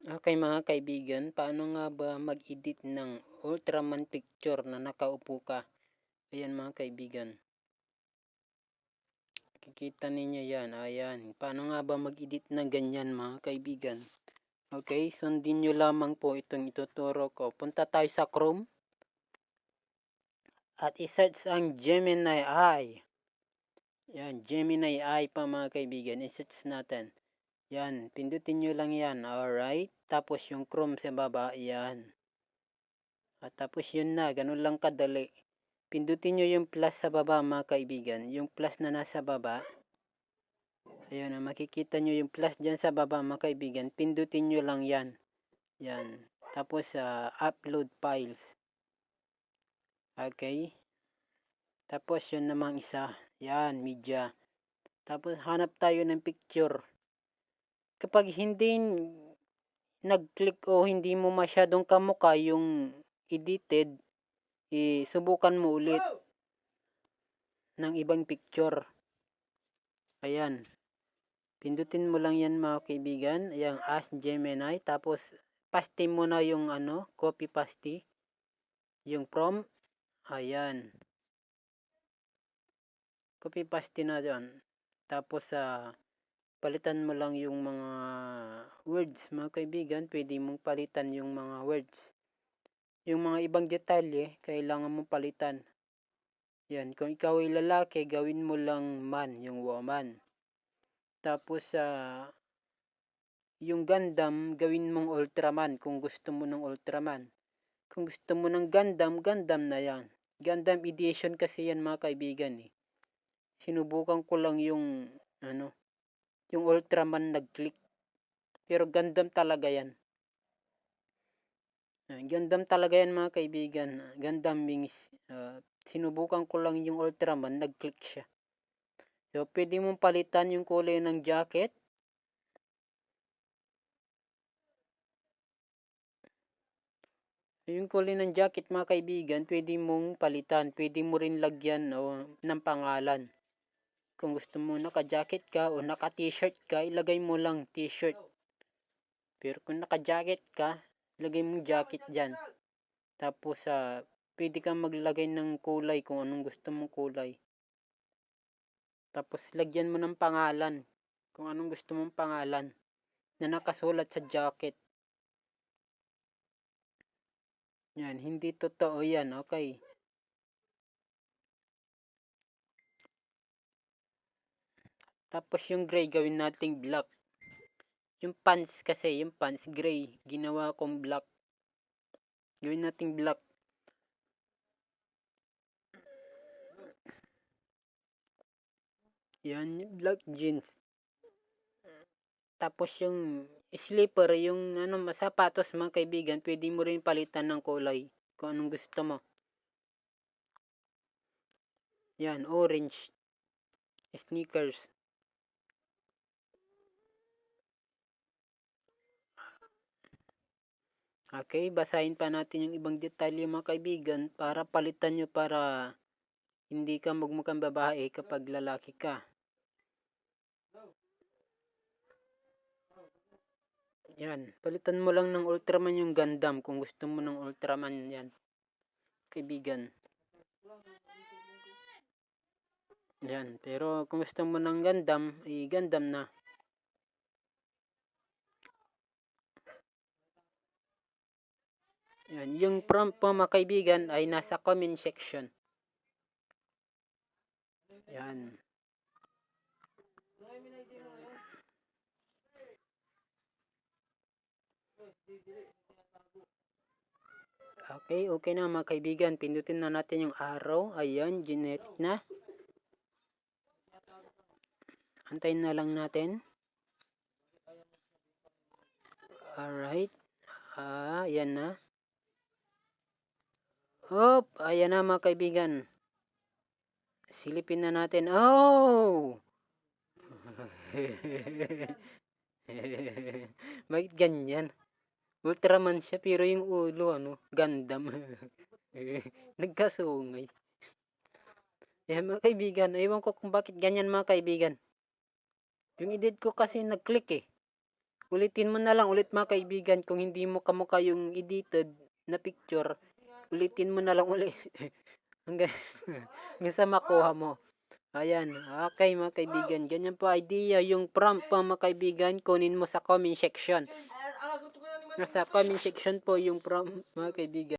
Okay mga kaibigan, paano nga ba mag-edit ng Ultraman picture na nakaupo ka? Ayan mga kaibigan. Kikita ninyo yan. Ayan. Paano nga ba mag-edit ng ganyan mga kaibigan? Okay, sundin nyo lamang po itong ituturo ko. Punta tayo sa Chrome. At isearch ang Gemini Eye. Yan, Gemini Eye pa mga kaibigan. Isearch natin. Yan, pindutin nyo lang yan. Alright. Tapos yung Chrome sa baba. Yan. At tapos yun na, ganun lang kadali. Pindutin nyo yung plus sa baba mga kaibigan. Yung plus na nasa baba. Ayun na, makikita nyo yung plus dyan sa baba mga kaibigan. Pindutin nyo lang yan. Yan. Tapos upload files. Okay. Tapos yun namang isa. Yan, media. Tapos hanap tayo ng picture. Kapag hindi nag-click o hindi mo masyadong kamukha yung edited, subukan mo ulit ng ibang picture. Ayan. Pindutin mo lang yan mga kaibigan. Ayan, Ask Gemini. Tapos, paste mo na yung copy paste. Yung prompt. Ayan. Copy paste na dyan. Tapos, palitan mo lang yung mga words mga kaibigan. Pwede mong palitan yung mga words. Yung mga ibang detalye, kailangan mong palitan. Yan. Kung ikaw ay lalaki, gawin mo lang man, yung woman. Tapos, yung Gundam, gawin mong Ultraman kung gusto mo ng Ultraman. Kung gusto mo ng Gundam, Gundam na yan. Gundam edition kasi yan mga kaibigan eh. Sinubukan ko lang yung yung Ultraman nag-click. Pero Gundam talaga yan. Gundam talaga yan mga kaibigan. Gundam means sinubukan ko lang yung Ultraman, nag-click siya. So, pwede mong palitan yung kulay ng jacket. Yung kulay ng jacket mga kaibigan, pwede mong palitan. Pwede mo rin lagyan ng pangalan. Kung gusto mo naka-jacket ka o naka-t-shirt ka, ilagay mo lang t-shirt. Pero kung naka-jacket ka, ilagay mo jacket dyan. Tapos pwede kang maglagay ng kulay kung anong gusto mong kulay. Tapos lagyan mo ng pangalan. Kung anong gusto mong pangalan na nakasulat sa jacket. Yan, hindi totoo yan, okay. Tapos yung gray, gawin nating black. Yung pants kasi, yung pants gray, ginawa kong black. Gawin nating black. Yan, black jeans. Tapos yung slipper, yung sapatos mga kaibigan, pwede mo rin palitan ng kulay kung anong gusto mo. Yan, orange. Sneakers. Okay, basahin pa natin yung ibang detalye mga kaibigan para palitan nyo para hindi ka magmukhang babae kapag lalaki ka. Yan, palitan mo lang ng Ultraman yung Gundam kung gusto mo ng Ultraman yan. Kaibigan. Yan, pero kung gusto mo ng Gundam, Gundam na. Yan, yung prompt po mga kaibigan ay nasa comment section. Yan. Okay na mga kaibigan. Pindutin na natin yung arrow. Ayan, generate na. Antayin na lang natin. Alright. Ayan na. Ayan na mga kaibigan. Silipin na natin. Oh! Bakit ganyan? Ultraman siya pero yung ulo Gundam. Nagkasungay. Yan mga kaibigan, ewan ko kung bakit ganyan mga kaibigan. Yung edit ko kasi nag-click eh. Ulitin mo na lang ulit mga kaibigan kung hindi mo kamukha yung edited na picture. Ulitin mo na lang ulit hanggang, hanggang sa makuha mo. Ayan, okay mga kaibigan, ganyan po idea yung prompt po mga kaibigan, kunin mo sa comment section. Nasa comment section po yung prompt mga kaibigan.